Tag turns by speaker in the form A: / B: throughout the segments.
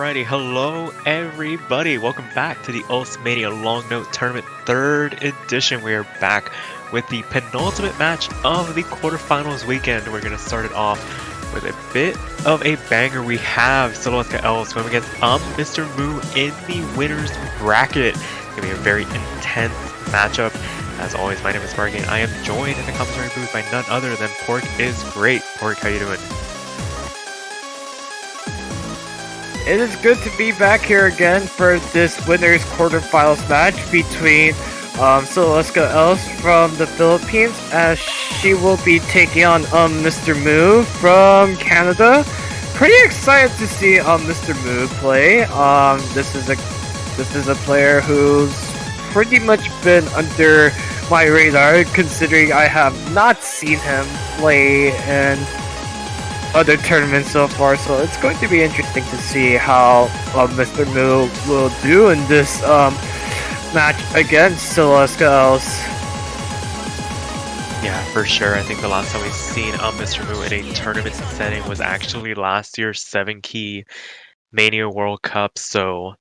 A: Alrighty, hello everybody. Welcome back to the Elze Mania Long Note Tournament 3rd edition. We are back with the penultimate match of the quarterfinals weekend. We're going to start it off with a bit of a banger. We have Silhoueska Elze swimming against mLN3 in the winner's bracket. It's going to be a very intense matchup. As always, my name is Marky, and I am joined in the commentary booth by none other than Pork is Great. Pork, how you doing?
B: It is good to be back here again for this winner's quarterfinals match between Silhoueska Elze from the Philippines, as she will be taking on mLN3 from Canada. Pretty excited to see mLN3 play. This is a player who's pretty much been under my radar, considering I have not seen him play in other tournaments so far, so it's going to be interesting to see how mLN3 will do in this match against Silhoueska Elze.
A: Yeah, for sure. I think the last time we've seen mLN3 in a tournament setting was actually last year's 7-key Mania World Cup, so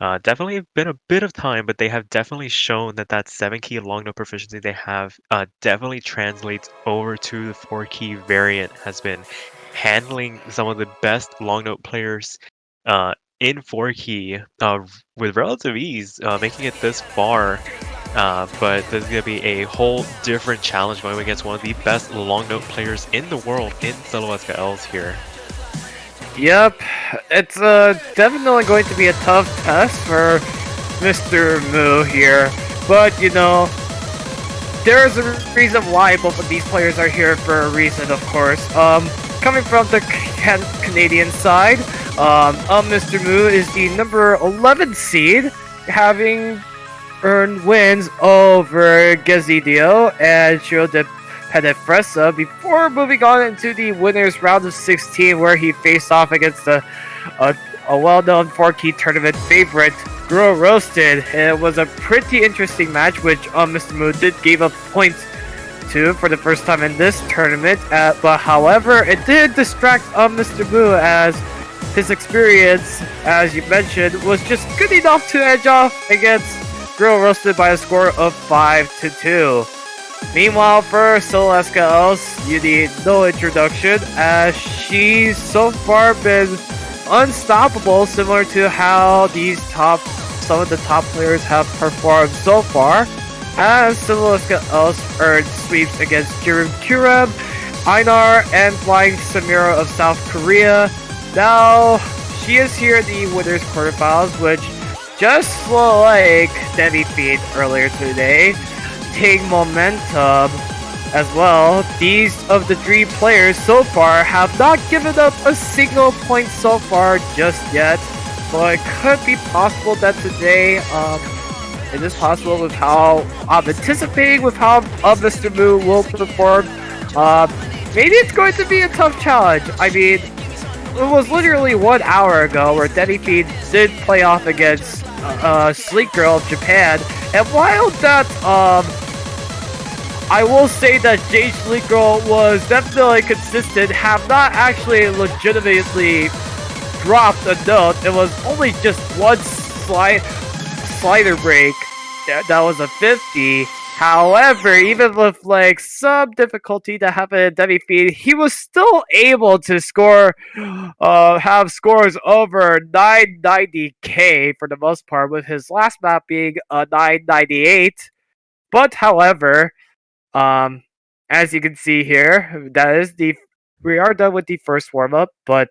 A: definitely been a bit of time, but they have definitely shown that 7-key long note proficiency they have definitely translates over to the 4-key variant. Has been handling some of the best long note players in 4-key with relative ease, making it this far. But there's going to be a whole different challenge going against one of the best long note players in the world in Silhoueska Elze here.
B: Yep, it's definitely going to be a tough test for mLN3 here, but you know, there's a reason why both of these players are here for a reason, of course. Coming from the Canadian side, mLN3 is the number 11 seed, having earned wins over Gazidio and Shiro de Pedefresa before moving on into the winners round of 16, where he faced off against a well-known 4-key tournament favorite, Grow Roasted. And it was a pretty interesting match, which mLN3 did give up points to for the first time in this tournament, but however, it did distract mLN3 as his experience, as you mentioned, was just good enough to edge off against Grow Roasted by a score of 5-2. Meanwhile, for Silhoueska Elze, you need no introduction, as she's so far been unstoppable, similar to how some of the top players have performed so far, as Silhoueska Elze earned sweeps against Kurem, Einar, and Flying Samira of South Korea. Now, she is here in the winners quarterfinals, which, just like Demi-Feed earlier today, take momentum as well. These of the 3 players so far have not given up a single point so far just yet, but it could be possible that today it is possible with how I'm anticipating with how mLN3 will perform. Maybe it's going to be a tough challenge. I mean, it was literally 1 hour ago where Demi-Feed did play off against Sleek Girl of Japan, and while that I will say that Jade Sleek Girl was definitely consistent, have not actually legitimately dropped a note. It was only just one slider break that was a 50. However, even with like some difficulty that happened in Demi-Feed, he was still able to score, have scores over 990k for the most part, with his last map being 998. But however, as you can see here, we are done with the first warm-up, but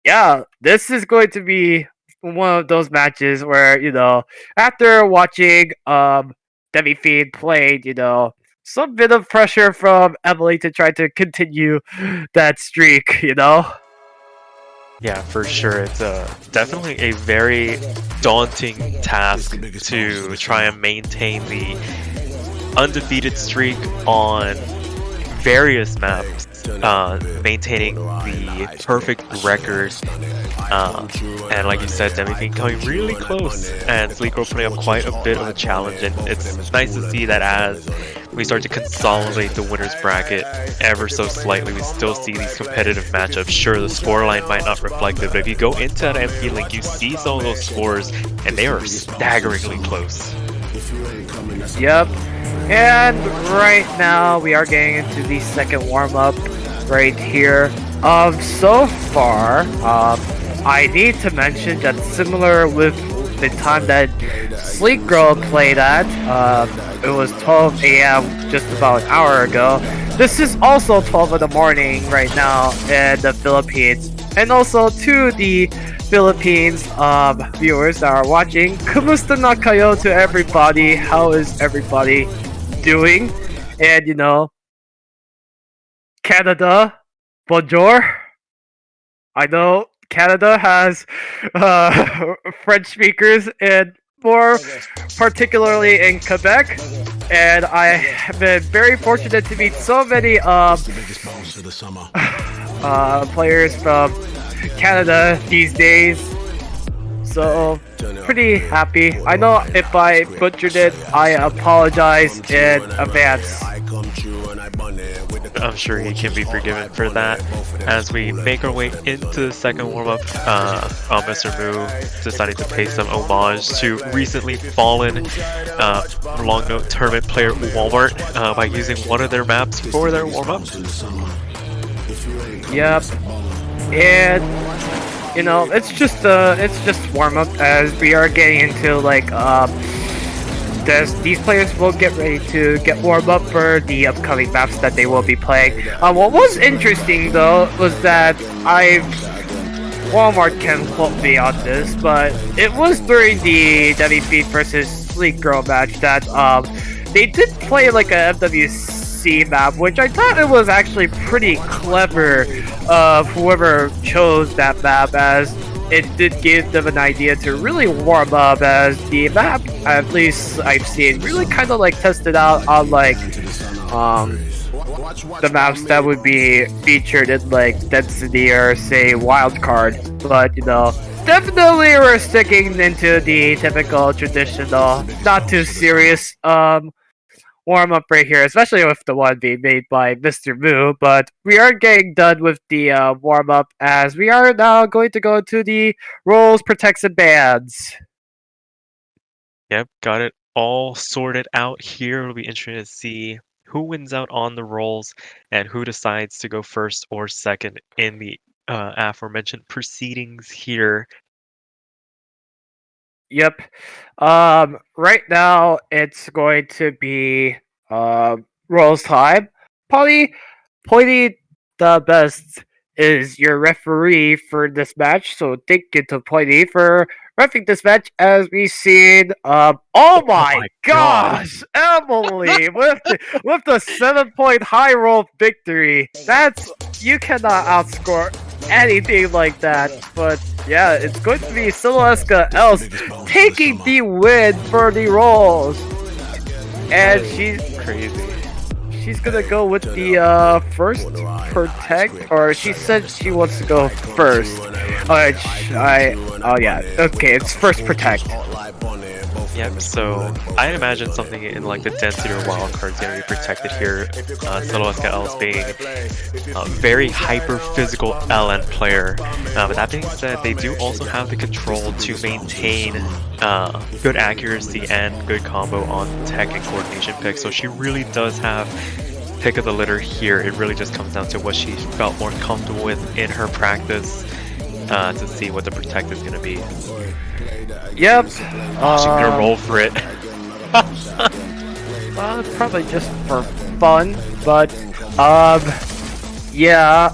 B: yeah, this is going to be one of those matches where, you know, after watching Demi-Feed played, you know, some bit of pressure from Emily to try to continue that streak, you know?
A: Yeah, for sure. It's definitely a very daunting task to try and maintain the undefeated streak on various maps. maintaining the perfect record. And like you said, everything coming really close, and Sleekro putting up quite a bit of a challenge, and it's nice to see that as we start to consolidate the winner's bracket ever so slightly, we still see these competitive matchups. Sure, the scoreline might not reflect it, but if you go into that MP link, you see some of those scores, and they are staggeringly close.
B: Yep. And right now we are getting into the second warm-up right here. So far, I need to mention that similar with the time that Sleek Girl played at, it was 12 a.m. just about an hour ago. This is also 12 in the morning right now in the Philippines. And also to the Philippines viewers that are watching, kumusta na kayo to everybody? How is everybody doing? And you know, Canada, bonjour. I know Canada has French speakers, and more particularly in Quebec, and I have been very fortunate to meet so many players from Canada these days. So pretty happy. I know if I butchered it, I apologize in advance.
A: I'm sure he can be forgiven for that. As we make our way into the second warm-up, UmmmMrMoo deciding to pay some homage to recently fallen long note tournament player Walmart by using one of their maps for their warm-up.
B: Yep. And you know, it's just warm-up as we are getting into like these players will get ready to get warmed up for the upcoming maps that they will be playing. What was interesting though was that Walmart can quote me on this, but it was during the WP versus Sleek Girl match that they did play like a MWC map, which I thought it was actually pretty clever of whoever chose that map, as it did give them an idea to really warm up, as the map, at least I've seen, really kind of like tested out on like the maps that would be featured in like Density or say Wildcard. But you know, definitely we're sticking into the typical traditional, not too serious warm up right here, especially with the one being made by mLN3. But we are getting done with the warm up, as we are now going to go to the roles, protects, and bans.
A: Yep, got it all sorted out here. It'll be interesting to see who wins out on the rolls and who decides to go first or second in the aforementioned proceedings here.
B: Yep. Right now it's going to be Rolls time. Poly the best is your referee for this match, so thank you to Poly for reffing this match. As we've seen, oh my gosh, Emily with the 7-point high roll victory. That's, you cannot outscore anything like that. But yeah, it's going to be Silhoueska Elze taking the win for the rolls, and she's
A: Crazy.
B: She's gonna go with the first protect, or she said she wants to go first. Oh yeah, okay, it's first protect.
A: Yep, so I imagine something in like the density or wild card is going to be protected here. Silhoueska Elze being a very hyper physical LN player. But that being said, they do also have the control to maintain good accuracy and good combo on tech and coordination picks. So she really does have pick of the litter here. It really just comes down to what she felt more comfortable with in her practice to see what the protect is going to be.
B: Yep.
A: She's gonna roll for it.
B: It's probably just for fun, but yeah,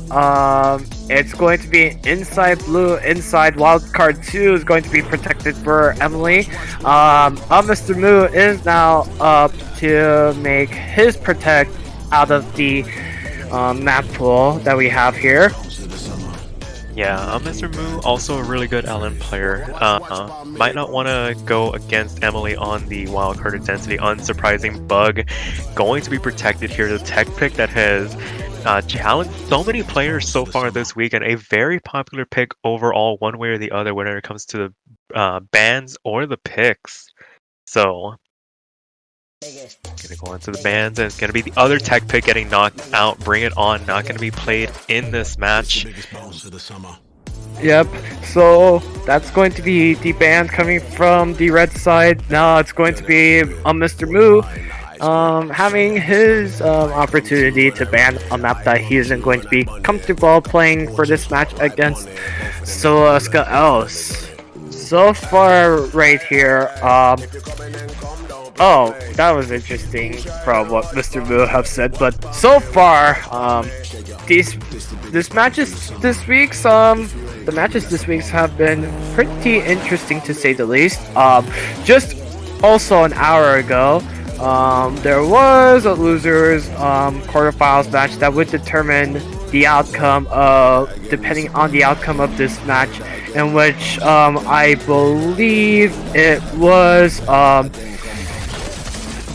B: it's going to be inside blue, inside wildcard 2 is going to be protected for Emily. mLN3 is now up to make his protect out of the map pool that we have here.
A: Yeah, mLN3 also a really good LN player. Might not want to go against Emily on the wildcard density. Unsurprising bug. Going to be protected here. The tech pick that has challenged so many players so far this week, and a very popular pick overall, one way or the other, whether it comes to the bans or the picks. So, gonna go into the bans, and it's gonna be the other tech pick getting knocked out. Bring It On, not gonna be played in this match.
B: Yep, so that's going to be the ban coming from the red side. Now it's going to be mLN3 having his opportunity to ban a map that he isn't going to be comfortable playing for this match against Silhoueska Elze. So far right here, oh, that was interesting from what mLN3 have said, but so far, the matches this week's have been pretty interesting to say the least. Just also an hour ago, there was a losers quarterfinals match that would determine the outcome depending on the outcome of this match, in which I believe it was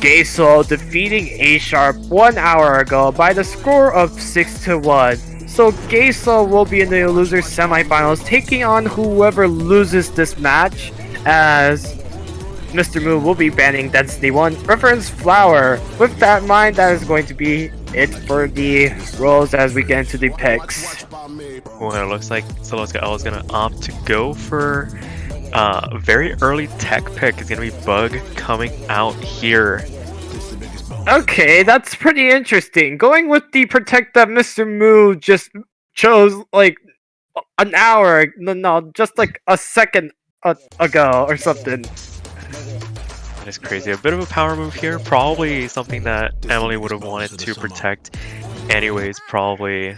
B: Gaysol defeating A-Sharp 1 hour ago by the score of 6-1. So Gaysol will be in the losers semifinals, taking on whoever loses this match, as mLN3 will be banning Density 1, Reference Flower. With that in mind, that is going to be it for the roles as we get into the picks.
A: Well, it looks like Silhoueska is going to opt to go for a very early tech pick. It's going to be Bug coming out here.
B: Okay, that's pretty interesting. Going with the protect that mLN3 just chose like an hour, no, just like a second ago or something.
A: That is crazy. A bit of a power move here. Probably something that Emily would have wanted to protect anyways. Probably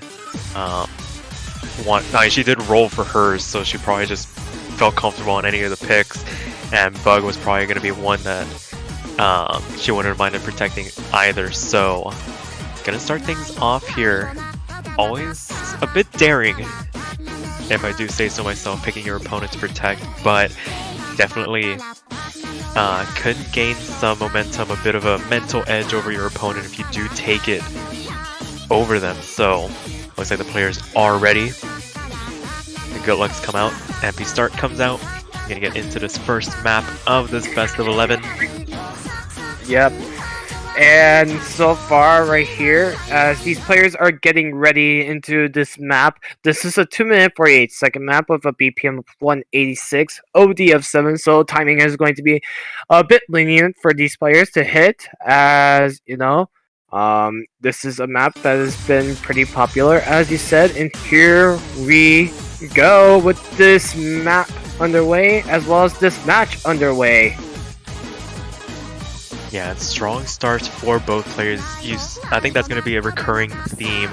A: she did roll for hers, so she probably just felt comfortable on any of the picks. And Bug was probably going to be one that she wouldn't have minded protecting either. So, gonna start things off here. Always a bit daring, if I do say so myself, picking your opponent to protect, but definitely could gain some momentum, a bit of a mental edge over your opponent if you do take it over them. So, looks like the players are ready. The good lucks come out. MP Start comes out. I'm gonna get into this first map of this best of 11.
B: Yep. And so far right here, as these players are getting ready into this map, this is a 2-minute 48-second map with a BPM of 186, OD of 7, so timing is going to be a bit lenient for these players to hit, as, you know, this is a map that has been pretty popular, as you said, and here we go with this map underway, as well as this match underway.
A: Yeah, it's strong starts for both players. I think that's going to be a recurring theme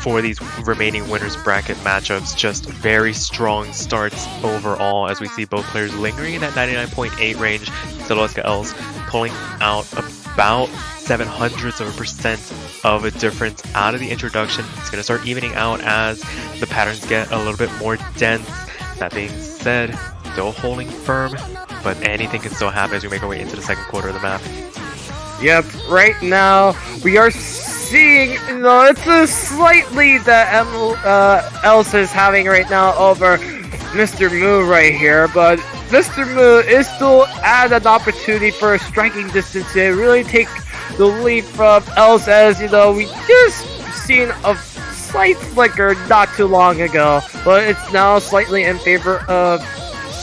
A: for these remaining winners bracket matchups. Just very strong starts overall, as we see both players lingering in that 99.8 range. Silhoueska Elze pulling out about 0.07% of a difference out of the introduction. It's going to start evening out as the patterns get a little bit more dense. That being said, still holding firm, but anything can still happen as we make our way into the second quarter of the map.
B: Yep, right now we are seeing, you know, it's a slightly that Elze is having right now over mLN3 right here, but mLN3 is still at an opportunity for a striking distance to really take the lead from Elze, as, you know, we just seen a slight flicker not too long ago, but it's now slightly in favor of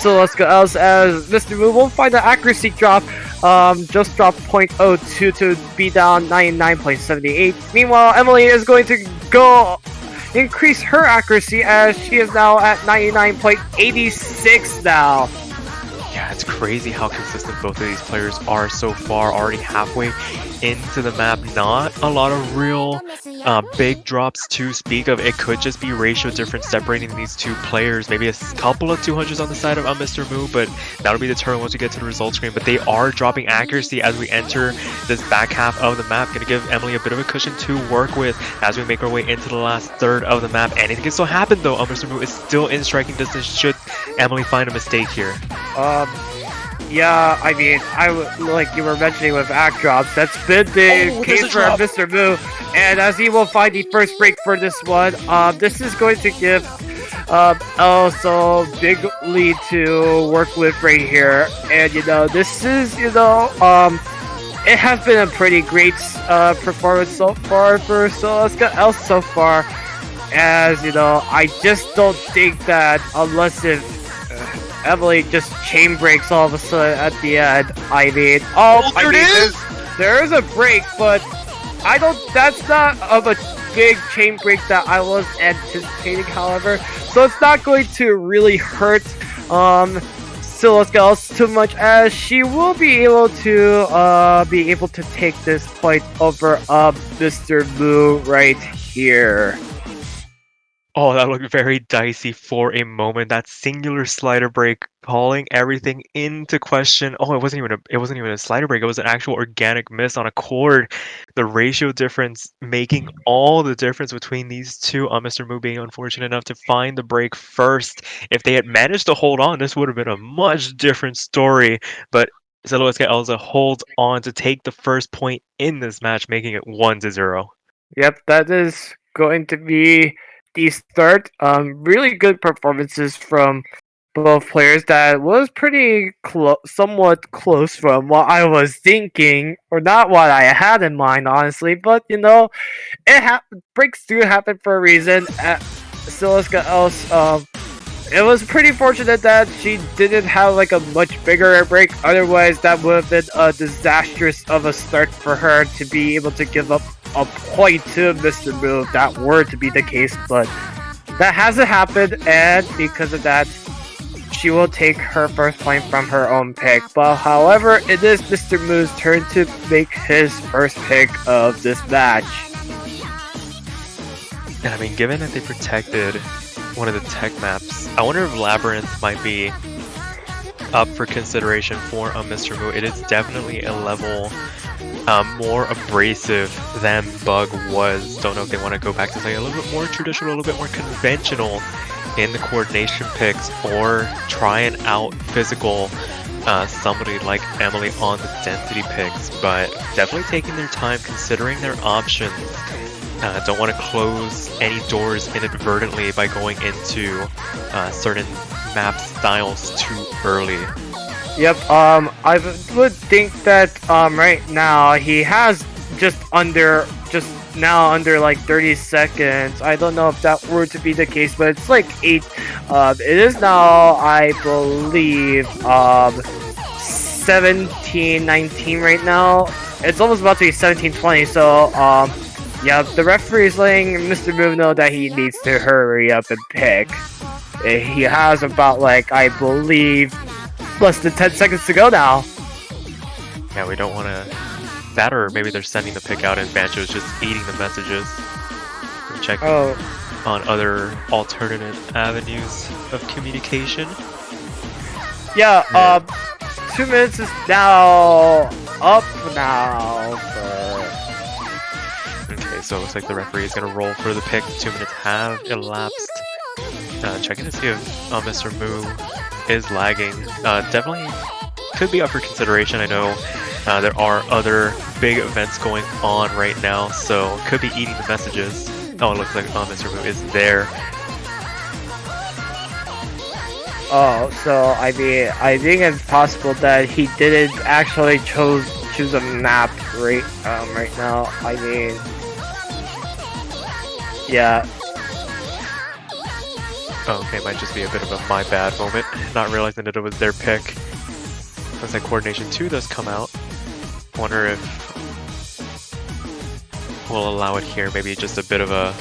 B: Silhoueska Elze, as mLN3 will find the accuracy drop, just dropped 0.02 to be down 99.78. Meanwhile, Emily is going to go increase her accuracy, as she is now at 99.86 now.
A: Yeah, it's crazy how consistent both of these players are so far, already halfway into the map. Not a lot of real big drops to speak of. It could just be ratio difference separating these two players. Maybe a couple of 200s on the side of mLN3, but that'll be determined once we get to the result screen. But they are dropping accuracy as we enter this back half of the map. Gonna give Emily a bit of a cushion to work with as we make our way into the last third of the map. Anything can still happen though. mLN3 is still in striking distance should Emily find a mistake here.
B: Yeah, I mean, like you were mentioning with act drops, that's been the
A: Oh, there's
B: case
A: a
B: for
A: drop.
B: mLN3, and as he will find the first break for this one, this is going to give also big lead to work with right here, and this is it has been a pretty great performance so far for Silhoueska Elze so far, as I just don't think that unless if Emily just chain breaks all of a sudden at the end. I mean,
A: There it is!
B: there is a break, but I don't. That's not of a big chain break that I was anticipating. However, so it's not going to really hurt Silhoueska Elze too much, as she will be able to take this point over mLN3 right here.
A: Oh, that looked very dicey for a moment. That singular slider break calling everything into question. Oh, it wasn't even a slider break. It was an actual organic miss on a chord. The ratio difference making all the difference between these two. mLN3 being unfortunate enough to find the break first. If they had managed to hold on, this would have been a much different story. But Silhoueska Elze holds on to take the first point in this match, making it 1-0.
B: Yep, that is going to be the start. Really good performances from both players. That was pretty somewhat close from what I was thinking, or not what I had in mind, honestly. But breaks do happen for a reason. At Silhoueska Elze, it was pretty fortunate that she didn't have like a much bigger break. Otherwise, that would have been a disastrous of a start for her to be able to give up a point to mLN3 if that were to be the case. But that hasn't happened, and because of that, she will take her first point from her own pick. But however, it is mLN3's turn to make his first pick of this match.
A: And I mean, given that they protected one of the tech maps, I wonder if Labyrinth might be up for consideration for mLN3. It is definitely a level more abrasive than Bug was. Don't know if they want to go back to something a little bit more traditional, a little bit more conventional in the coordination picks, or try and out physical somebody like Emily on the density picks. But definitely taking their time, considering their options. Don't want to close any doors inadvertently by going into certain map styles too early.
B: Yep, I would think that right now he has just under like 30 seconds. I don't know if that were to be the case, but it's like 8. It is now, I believe, 17-19 right now. It's almost about to be 17-20, so yeah, the referee is letting mLN3 know that he needs to hurry up and pick. He has about, like, I believe, less than 10 seconds to go now.
A: Yeah, we don't want to... That, or maybe they're sending the pick out and Banjo's just eating the messages. We're checking on other alternate avenues of communication.
B: Yeah, 2 minutes is now up now for...
A: Okay, so it looks like the referee is going to roll for the pick. 2 minutes have elapsed. Checking to see if mLNRMoo is lagging. Definitely could be up for consideration. I know there are other big events going on right now, so could be eating the messages. Oh, it looks like mLNRMoo is there.
B: Oh, so I mean, I think it's possible that he didn't actually choose a map right now. I mean, yeah.
A: Oh, okay, might just be a bit of a my bad moment, not realizing that it was their pick. Looks like Coordination 2 does come out. Wonder if we'll allow it here. Maybe just a bit of a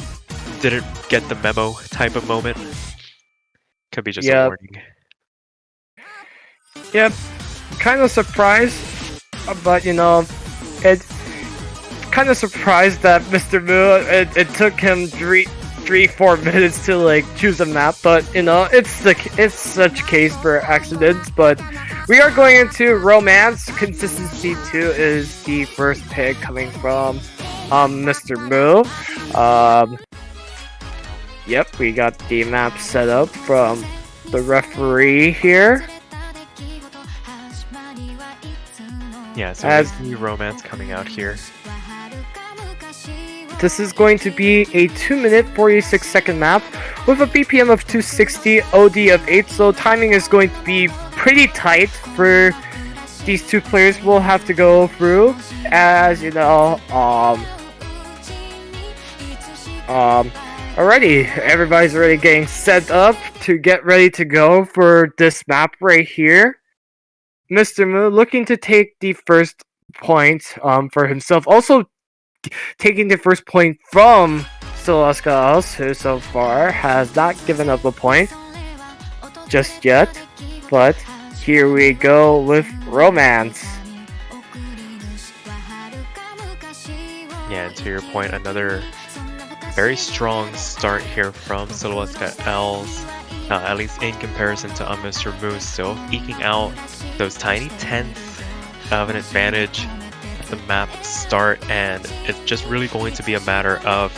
A: didn't get the memo type of moment. Could be just a warning.
B: Yep, kind of surprised, but you know, it kind of surprised that mLNRMoo, it took him 3-4 minutes to like choose a map, but you know, it's such case for accidents. But we are going into romance. Consistency 2 is the first pick coming from mLNRMoo. Yep, we got the map set up from the referee here.
A: Yeah, so
B: as
A: we see romance coming out here.
B: this is going to be a 2-minute 46-second map with a BPM of 260, OD of 8, so timing is going to be pretty tight for these two players will have to go through, as you know, already, everybody's already getting set up to get ready to go for this map right here. mLN3 looking to take the first point for himself, also taking the first point from Silhoueska, who so far has not given up a point just yet, but here we go with romance.
A: Yeah, and to your point, another very strong start here from Silhoueska Elze, at least in comparison to UmmmMrMoo, still eking out those tiny tenths of an advantage at the map start, and it's just really going to be a matter of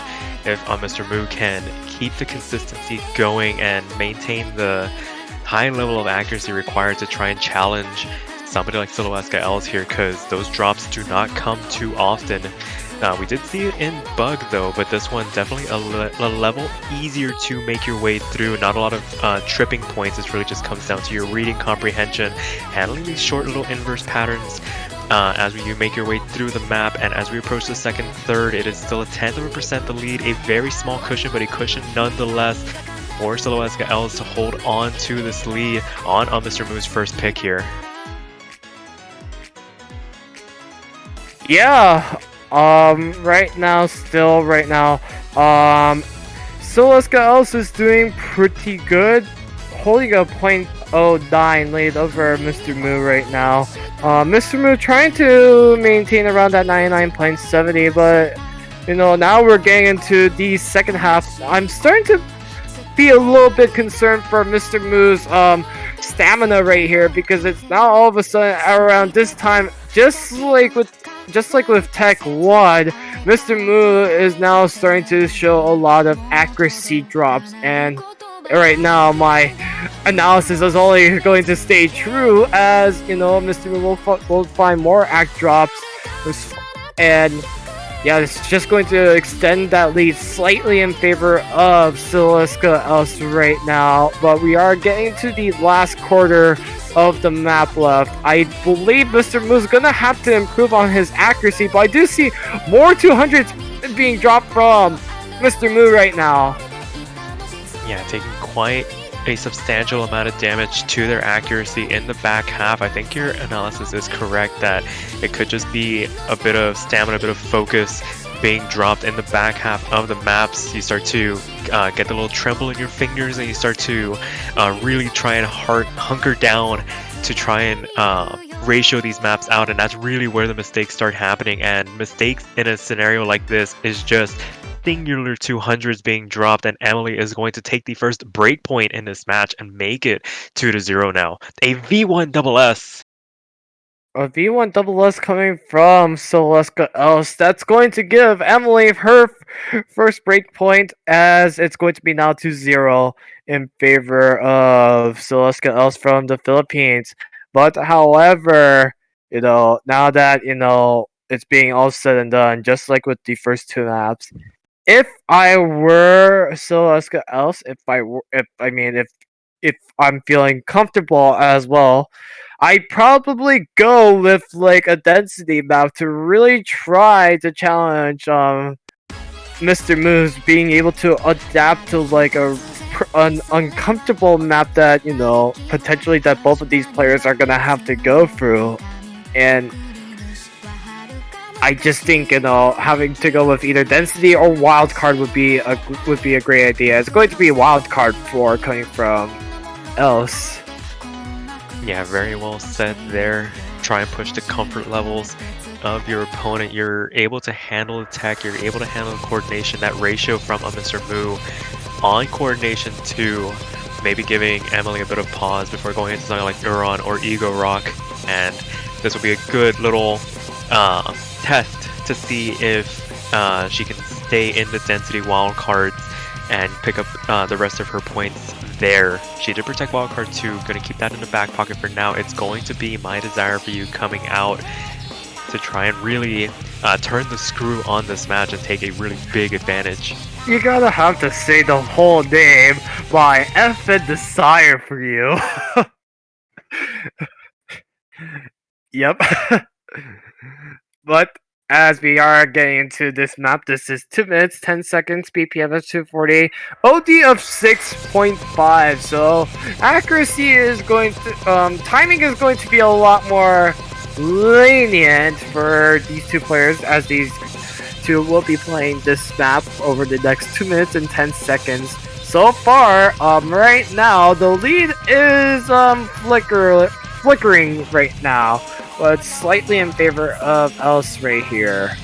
A: if UmmmMrMoo can keep the consistency going and maintain the high level of accuracy required to try and challenge somebody like Silhoueska Elze here, because those drops do not come too often. We did see it in Bug though, but this one definitely a level easier to make your way through. Not a lot of tripping points. This really just comes down to your reading comprehension, handling these short little inverse patterns as you make your way through the map. And as we approach the second third, it is still a 0.1% the lead, a very small cushion, but a cushion nonetheless for Silhoueska Elze to hold on to this lead on UmmmMrMoo's first pick here.
B: Yeah, right now, Silhoueska Elze is doing pretty good, holding a 0.09 lead over mLN3 right now. mLN3 trying to maintain around that 99.70, but you know, now we're getting into the second half. I'm starting to be a little bit concerned for mLN3's stamina right here, because it's now all of a sudden around this time, just like with Tech 1, mLN3 is now starting to show a lot of accuracy drops, and right now my analysis is only going to stay true, as you know, mLN3 will find more act drops, and yeah, it's just going to extend that lead slightly in favor of Silhoueska Elze right now. But we are getting to the last quarter of the map left. I believe mLN3 is gonna have to improve on his accuracy, but I do see more 200s being dropped from mLN3 right now.
A: Yeah, taking quite a substantial amount of damage to their accuracy in the back half. I think your analysis is correct that it could just be a bit of stamina, a bit of focus being dropped in the back half of the maps. You start to get the little tremble in your fingers, and you start to really try and hunker down to try and ratio these maps out, and that's really where the mistakes start happening. And mistakes in a scenario like this is just singular 200s being dropped, and Emily is going to take the first break point in this match and make it 2-0 now. A V1 double S.
B: A V1 double S coming from Silhoueska Elze. That's going to give Emily her first break point, as it's going to be now 2-0 in favor of Silhoueska Elze from the Philippines. But however, you know, now that you know it's being all said and done, just like with the first two maps, if I were Silhoueska Elze, if I'm feeling comfortable as well, I'd probably go with like a density map to really try to challenge mLN3's being able to adapt to like an uncomfortable map that, you know, potentially that both of these players are gonna have to go through. And I just think, you know, having to go with either density or wild card would be a great idea. It's going to be a wild card 4 coming from Elze.
A: Yeah, very well said there. Try and push the comfort levels of your opponent. You're able to handle the tech, you're able to handle the coordination. That ratio from UmmmMrMoo on coordination to maybe giving Emily a bit of pause before going into something like Neuron or Ego Rock. And this will be a good little test to see if she can stay in the density wildcards and pick up the rest of her points there. She did protect wildcard 2, gonna keep that in the back pocket for now. It's going to be My Desire for You coming out to try and really turn the screw on this match and take a really big advantage.
B: You gotta have to say the whole name by effing desire for you. Yep. But as we are getting into this map, this is 2 minutes, 10 seconds, BPM of 240, OD of 6.5. So accuracy is going to, timing is going to be a lot more lenient for these two players, as these two will be playing this map over the next 2 minutes and 10 seconds. So far, right now, the lead is flickering right now, but slightly in favor of Elze right here.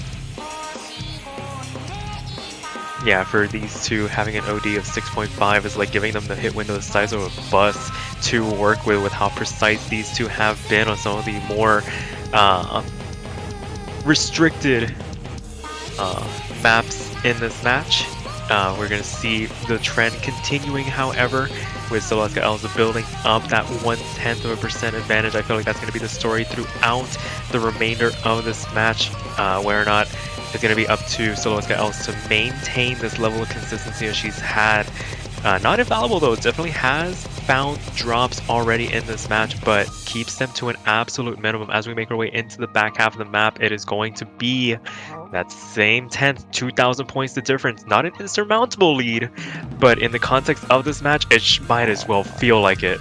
A: Yeah, for these two, having an OD of 6.5 is like giving them the hit window the size of a bus to work with how precise these two have been on some of the more restricted maps in this match. We're going to see the trend continuing, however, with Silhoueska Elze building up that 0.1% advantage. I feel like that's going to be the story throughout the remainder of this match, where or not it's going to be up to Silhoueska Elze to maintain this level of consistency as she's had. Not infallible though, definitely has found drops already in this match, but keeps them to an absolute minimum. As we make our way into the back half of the map, it is going to be that same 10th, 2,000 points the difference. Not an insurmountable lead, but in the context of this match, it might as well feel like it.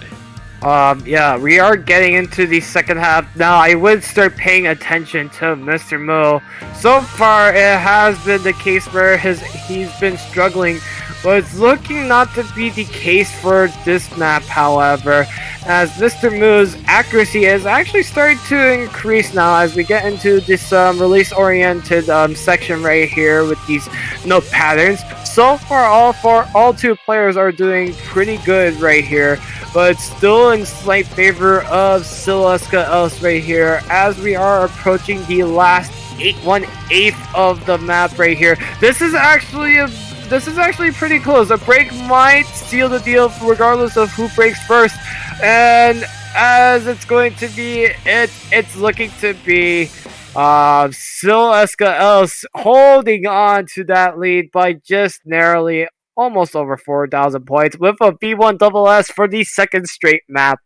B: Yeah, we are getting into the second half now. I would start paying attention to mLN3. So far, it has been the case where he's been struggling, but it's looking not to be the case for this map, however, as mLN3's accuracy is actually starting to increase now as we get into this release-oriented section right here with these note patterns. So far, all two players are doing pretty good right here, but still in slight favor of Silhoueska Elze right here as we are approaching the last 1/8 of the map right here. This is actually pretty close. A break might seal the deal regardless of who breaks first, and as it's going to be, it's looking to be Silhoueska Elze holding on to that lead by just narrowly almost over 4,000 points with a V1SS for the second straight map.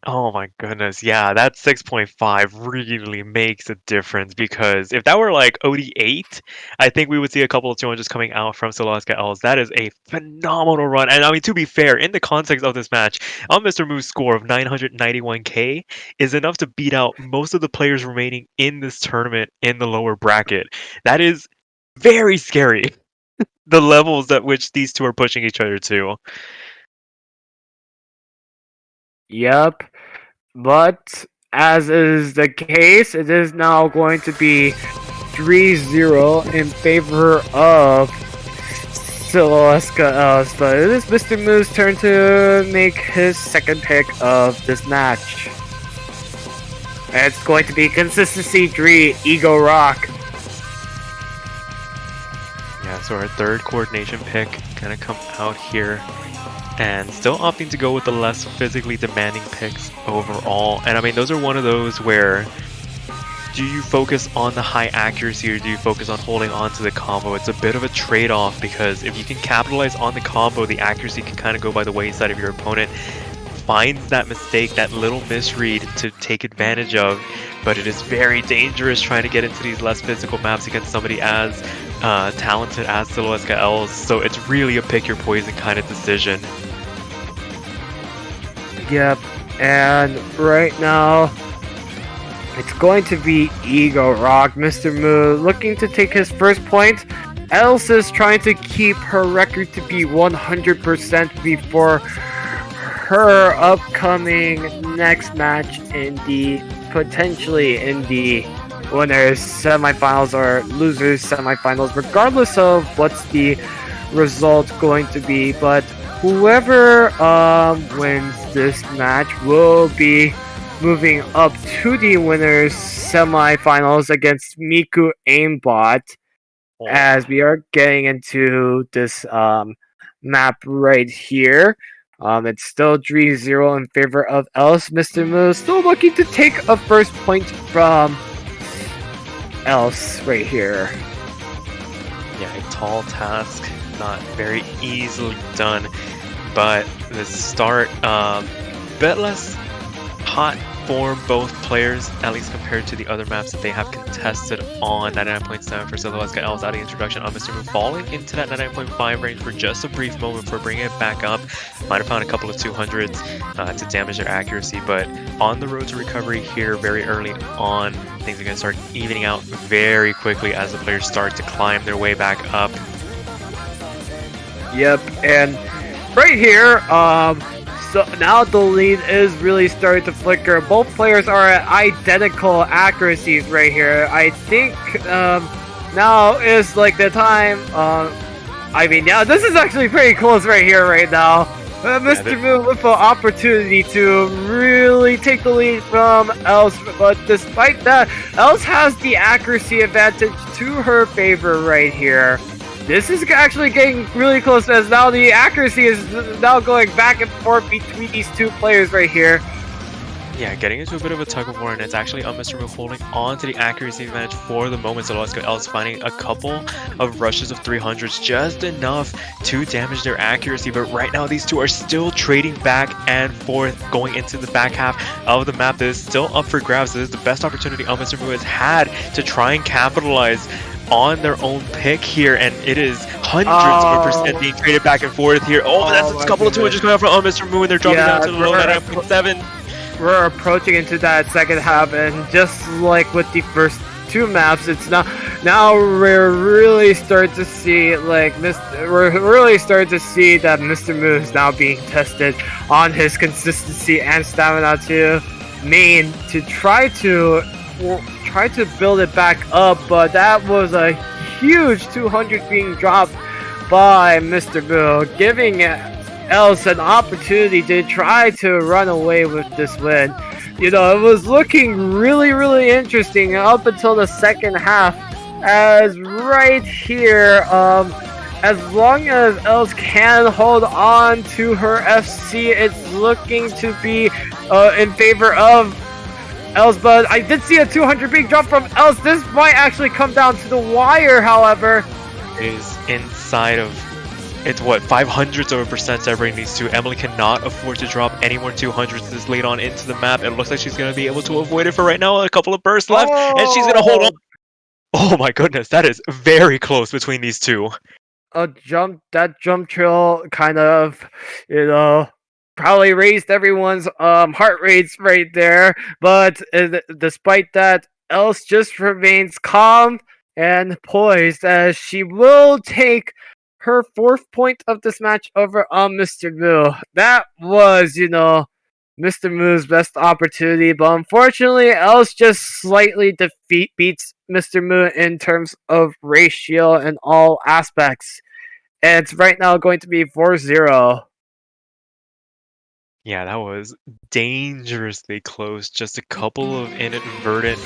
A: Oh my goodness, yeah, that 6.5 really makes a difference, because if that were like OD8, I think we would see a couple of 200s coming out from Silhoueska Elze. That is a phenomenal run. And I mean, to be fair, in the context of this match, mLNRMoo's score of 991k is enough to beat out most of the players remaining in this tournament in the lower bracket. That is very scary, the levels at which these two are pushing each other to.
B: Yep, but as is the case, it is now going to be 3-0 in favor of Silhoueska Elze, but it is mLNRMoo's turn to make his second pick of this match. And it's going to be Consistency 3, Ego Rock.
A: Yeah, so our third coordination pick gonna come out here, and still opting to go with the less physically demanding picks overall. And I mean, those are one of those where, do you focus on the high accuracy or do you focus on holding on to the combo? It's a bit of a trade-off, because if you can capitalize on the combo, the accuracy can kind of go by the wayside if your opponent finds that mistake, that little misread to take advantage of. But it is very dangerous trying to get into these less physical maps against somebody as talented as Silhoueska Elze. So it's really a pick your poison kind of decision.
B: Yep, and right now, it's going to be Ego Rock. mLNRMoo looking to take his first point. Elze is trying to keep her record to be 100% before her upcoming next match in the, potentially in the winners semifinals or losers semifinals, regardless of what's the result going to be. But whoever wins this match will be moving up to the winners semifinals against Miku Aimbot, as we are getting into this map right here. It's still 3-0 in favor of Elze. mLNRMoo still looking to take a first point from Elze right here.
A: Yeah, a tall task, not very easily done. But the start, bit less hot for both players, at least compared to the other maps that they have contested on. 99.7 for Silhoueska. Elze out of the introduction on mLN3 falling into that 99.5 range for just a brief moment before bringing it back up. Might have found a couple of 200s to damage their accuracy, but on the road to recovery here very early on, things are going to start evening out very quickly as the players start to climb their way back up.
B: Yep, and right here, so now the lead is really starting to flicker. Both players are at identical accuracies right here. I think now is like the time. I mean, yeah, this is actually pretty close right here, right now. mLN3 with an opportunity to really take the lead from Elze, but despite that, Elze has the accuracy advantage to her favor right here. This is actually getting really close as now the accuracy is now going back and forth between these two players right here.
A: Yeah, getting into a bit of a tug of war, and it's actually mLN3 holding on to the accuracy advantage for the moment. So let's go. Elze finding a couple of rushes of 300s, just enough to damage their accuracy. But right now, these two are still trading back and forth, going into the back half of the map. That is still up for grabs. This is the best opportunity mLN3 has had to try and capitalize on their own pick here, and it is hundreds of percent being traded back and forth here. Oh, that's a couple of 200s coming out from mLN3, and they're dropping down to the low 9.7.
B: We're approaching into that second half, and just like with the first two maps, it's now we're really starting to see that mLNRMoo is now being tested on his consistency and stamina to main to try to build it back up, but that was a huge 200 being dropped by mLNRMoo, giving Elze an opportunity to try to run away with this win. You know, it was looking really, really interesting up until the second half, as right here, as long as Elze can hold on to her FC, it's looking to be in favor of Elze, but I did see a 200 being dropped from Elze. This might actually come down to the wire, however.
A: Is inside of, it's what, 500% separating these two. Emily cannot afford to drop any more 200s this late on into the map. It looks like she's going to be able to avoid it for right now. A couple of bursts left, and she's going to hold on. Oh my goodness, that is very close between these two.
B: That jump trail kind of, you know, probably raised everyone's heart rates right there, but despite that, Elze just remains calm and poised as she will take her 4th point of this match over mLNRMoo. That was, you know, mLNRMoo's best opportunity, but unfortunately, Elze just slightly beats mLNRMoo in terms of ratio and all aspects. And it's right now going to be 4-0.
A: Yeah, that was dangerously close. Just a couple of inadvertent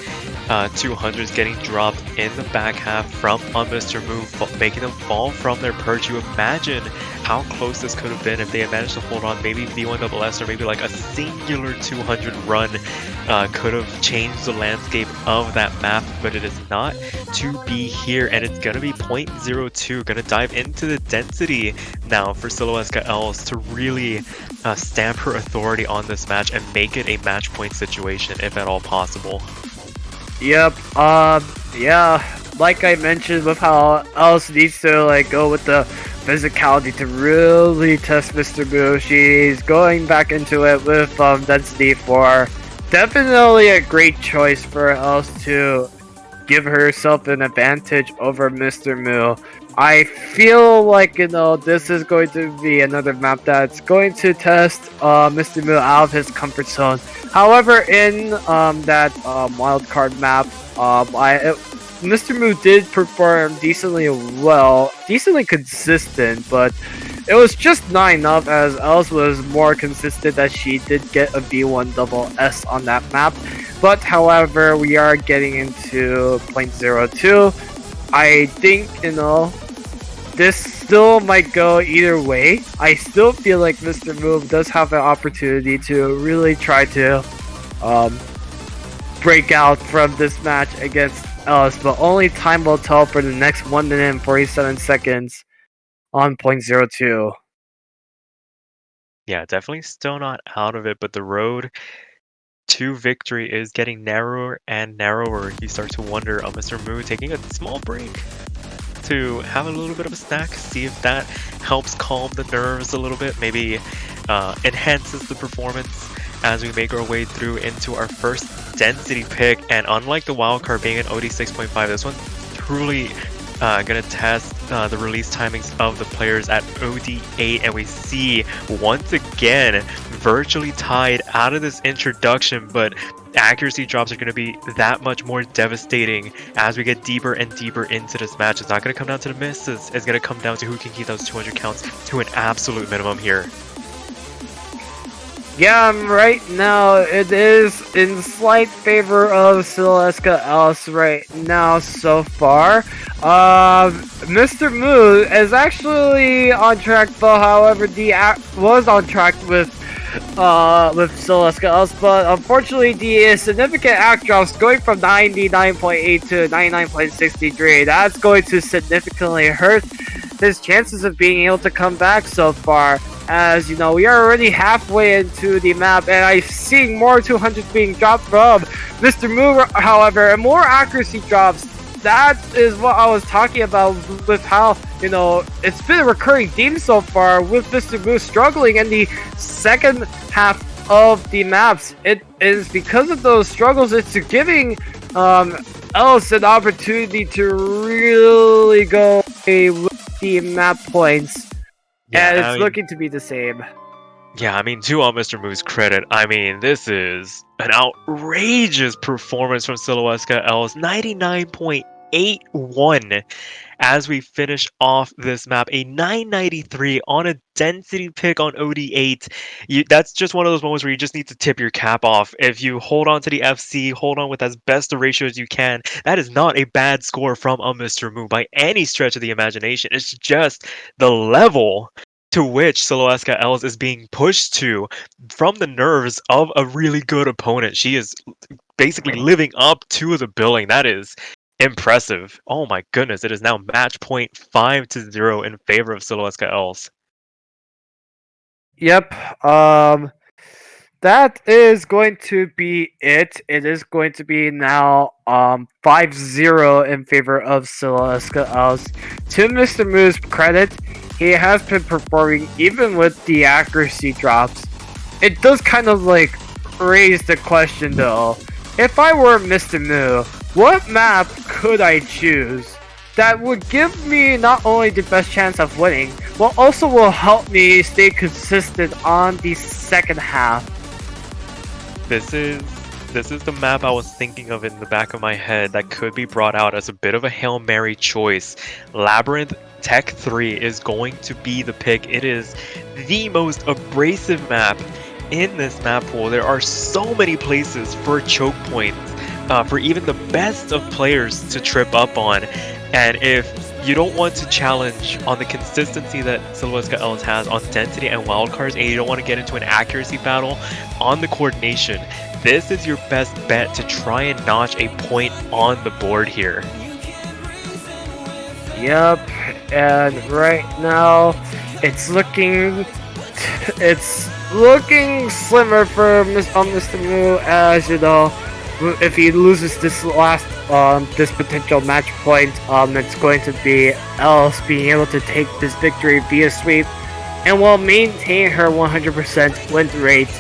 A: 200s getting dropped in the back half from mLNRMoo, making them fall from their perch. You imagine how close this could have been if they had managed to hold on. Maybe V1SS or maybe like a singular 200 run could have changed the landscape of that map, but it is not to be here, and it's going to be 0.02. Going to dive into the density now for Silhoueska Elze to really stamp her authority on this match and make it a match point situation, if at all possible.
B: Yep, yeah, like I mentioned with how Elze needs to like go with the physicality to really test mLNRMoo. She's going back into it with density 4. Definitely a great choice for Elze to give herself an advantage over mLNRMoo. I feel like, you know, this is going to be another map that's going to test mLNRMoo out of his comfort zone. However, in that wildcard map, mLNRMoo did perform decently well, decently consistent, but it was just not enough as Elze was more consistent as she did get a V1SS on that map. But however, we are getting into 0.02. I think, you know, this still might go either way. I still feel like mLNRMoo does have an opportunity to really try to break out from this match against Elze, but only time will tell for the next 1 minute and 47 seconds on .02.
A: Yeah, definitely still not out of it, but the road to victory is getting narrower and narrower. You start to wonder, UmmmMrMoo taking a small break to have a little bit of a snack, see if that helps calm the nerves a little bit, maybe enhances the performance as we make our way through into our first density pick. And unlike the wildcard being an OD 6.5, this one's truly gonna test the release timings of the players at OD 8, and we see once again virtually tied out of this introduction, but accuracy drops are going to be that much more devastating as we get deeper and deeper into this match. It's not going to come down to the misses, it's going to come down to who can keep those 200 counts to an absolute minimum here.
B: Yeah, right now it is in slight favor of Silhoueska Elze right now so far. mLN3 is actually on track though, however, was on track with Silhoueska Elze, but unfortunately the significant act drops going from 99.8 to 99.63. That's going to significantly hurt his chances of being able to come back so far. As you know, we are already halfway into the map, and I'm seeing more 200s being dropped from mLN3, however, and more accuracy drops. That is what I was talking about with how, you know, it's been a recurring theme so far with mLN3 struggling in the second half of the maps. It is because of those struggles, it's giving Elze an opportunity to really go away with the map points. Yeah, and it's looking to be the same.
A: Yeah, I mean, to UmmmMrMoo's credit, I mean, this is an outrageous performance from Silhoueska Elze, 99.81 as we finish off this map, a 993 on a density pick on OD8. That's just one of those moments where you just need to tip your cap off. If you hold on to the FC, hold on with as best a ratio as you can, that is not a bad score from UmmmMrMoo by any stretch of the imagination. It's just the level to which Silhoueska Elze is being pushed to from the nerves of a really good opponent. She is basically living up to the billing. That is impressive. Oh my goodness, it is now match point 5-0 in favor of Silhoueska Elze.
B: Yep. That is going to be it. It is going to be now 5-0 in favor of Silhoueska Elze. To mLN's credit, he has been performing even with the accuracy drops. It does kind of like raise the question though. If I were mLN, what map could I choose that would give me not only the best chance of winning, but also will help me stay consistent on the second half?
A: This is the map I was thinking of in the back of my head that could be brought out as a bit of a Hail Mary choice. Labyrinth Tech 3 is going to be the pick. It is the most abrasive map in this map pool. There are so many places for choke points, for even the best of players to trip up on. And if you don't want to challenge on the consistency that Silhoueska Elze has on density and wildcards, and you don't want to get into an accuracy battle on the coordination, this is your best bet to try and notch a point on the board here.
B: Yep, and right now it's looking slimmer for UmmmMrMoo, as you know. If he loses this last this potential match point, it's going to be Elze being able to take this victory via sweep and will maintain her 100% win rate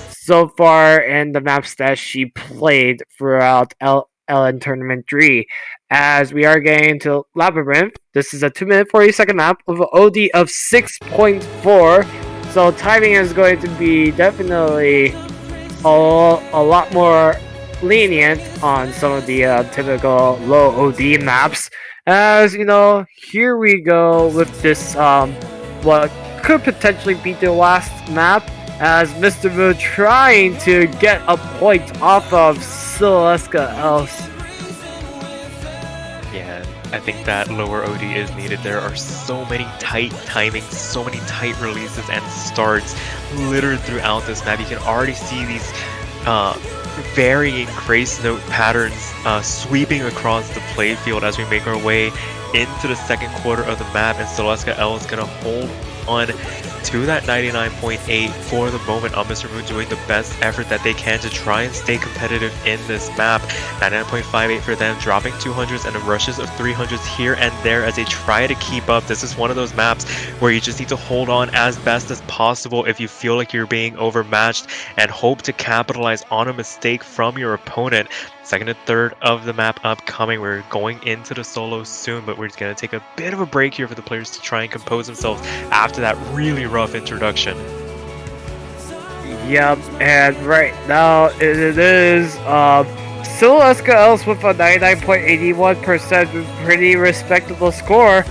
B: so far in the maps that she played throughout mLN Tournament 3. As we are getting into Labyrinth, this is a 2-minute 40-second map with an OD of 6.4, so timing is going to be definitely a lot more lenient on some of the typical low OD maps. As you know, here we go with this what could potentially be the last map, as mLNRMoo trying to get a point off of Silhoueska Elze.
A: Yeah, I think that lower OD is needed. There are so many tight timings, so many tight releases and starts littered throughout this map. You can already see these varying grace note patterns sweeping across the playfield as we make our way into the second quarter of the map, and Silhoueska L is going to hold on to that 99.8 for the moment. UmmmMrMrMoo doing the best effort that they can to try and stay competitive in this map. 99.58 for them, dropping 200s and rushes of 300s here and there as they try to keep up. This is one of those maps where you just need to hold on as best as possible if you feel like you're being overmatched, and hope to capitalize on a mistake from your opponent. Second and third of the map upcoming. We're going into the solos soon, but we're just going to take a bit of a break here for the players to try and compose themselves after that really rough introduction.
B: Yep, and right now it is Silhoueska Else with a 99.81%, pretty respectable score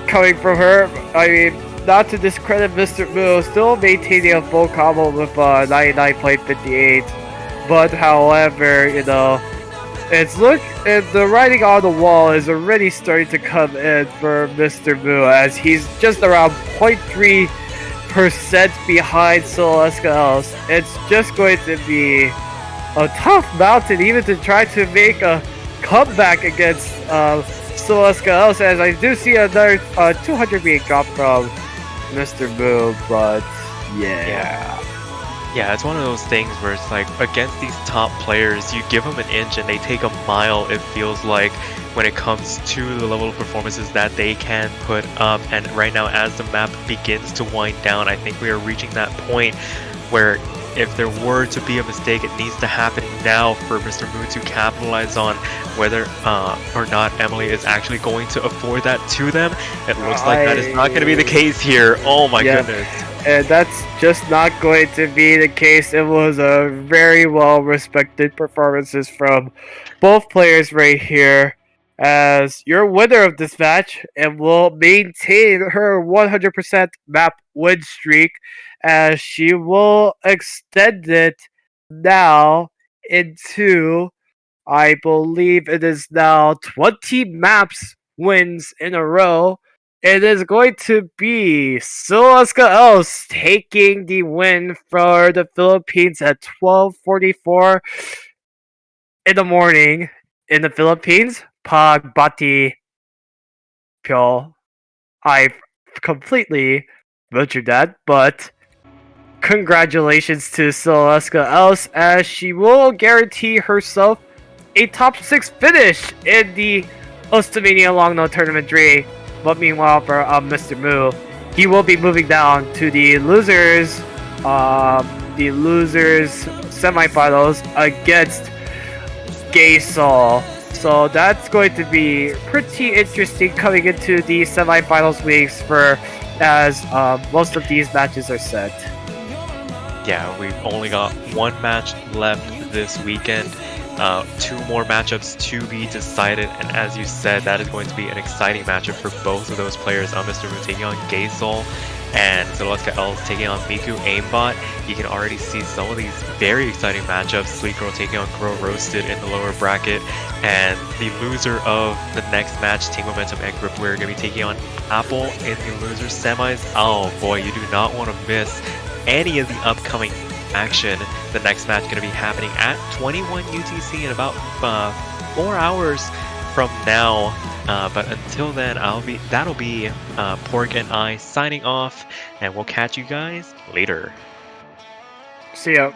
B: coming from her. I mean, not to discredit mLN3, still maintaining a full combo with 99.58. But however, you know, the writing on the wall is already starting to come in for mLN3 as he's just around 0.3% behind Silhoueska Else. It's just going to be a tough mountain even to try to make a comeback against Silhoueska Else, as I do see another 200 being dropped from mLN3, but yeah.
A: Yeah, it's one of those things where it's like, against these top players, you give them an inch and they take a mile, it feels like, when it comes to the level of performances that they can put up. And right now, as the map begins to wind down, I think we are reaching that point where if there were to be a mistake, it needs to happen now for mLN3 to capitalize on. Whether or not Emily is actually going to afford that to them, it looks like that is not going to be the case here. Oh my goodness.
B: And that's just not going to be the case. It was a very well respected performances from both players right here, as your winner of this match, and will maintain her 100% map win streak, as she will extend it now into, I believe it is now 20 maps wins in a row. It is going to be Silhoueska Else taking the win for the Philippines at 12:44 in the morning in the Philippines. Pagbati Pyo. I completely butchered that, but congratulations to Silhoueska Else, as she will guarantee herself a top 6 finish in the Ostamania Long No Tournament 3. But meanwhile, for mLN3, he will be moving down to the losers semifinals against Gaysol. So that's going to be pretty interesting coming into the semifinals weeks, for as most of these matches are set.
A: Yeah, we've only got one match left this weekend. 2 more matchups to be decided, and as you said, that is going to be an exciting matchup for both of those players. mLN3 taking on Gaysol, and Silhoueska Else taking on Miku Aimbot. You can already see some of these very exciting matchups. Sleek Girl taking on Grow Roasted in the lower bracket, and the loser of the next match, Team Momentum and Grip, we're going to be taking on Apple in the loser semis. Oh boy, you do not want to miss any of the upcoming action. The next match going to be happening at 21 UTC in about 4 hours from now. But until then, that'll be Pork and I signing off, and we'll catch you guys later.
B: See ya.